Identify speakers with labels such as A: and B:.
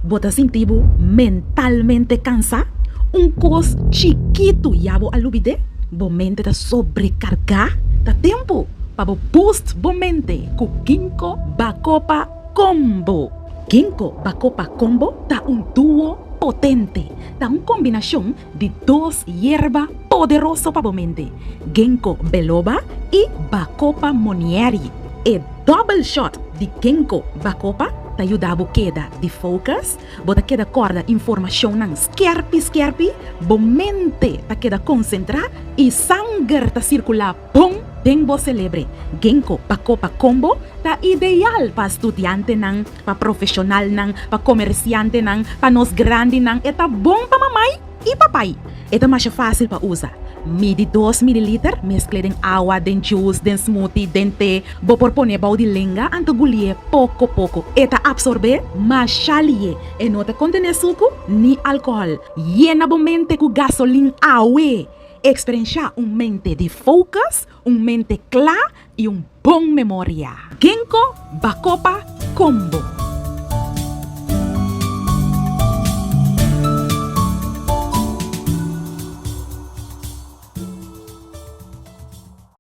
A: Bota sentido mentalmente cansado? Un cos chiquito yabo alubide? Bo mente ta sobrecargar? Ta tempo para boost bo mente ku Ginkgo Bacopa Combo. Ginkgo Bacopa Combo ta un dúo potente, ta una combinación de dos hierbas poderosas para mente, Ginkgo biloba y Bacopa monnieri. El double shot de Ginkgo Bacopa te ayuda a queda de focus, bota queda corda información nan skerpi, bo mente ta queda concentrada y sangre ta circula pum, den bo celebre. Ginkgo Bacopa Combo ta ideal para estudiante nan, para profesional nan, para comerciante nan, para nos grande nan, eta bom para mamãe e papai. Eta mais fácil para usar. Mide 2 ml, mezcla den agua, den juice, den smoothie, den té. Bo por poner bau de lenga anto gulie poco. Eta absorber mas chalie. E não te contém suco ni alcohol. Llena bo mente com gasolina awe. Experiencia mente de focus, mente clara e bom memória. Ginkgo Bacopa Combo.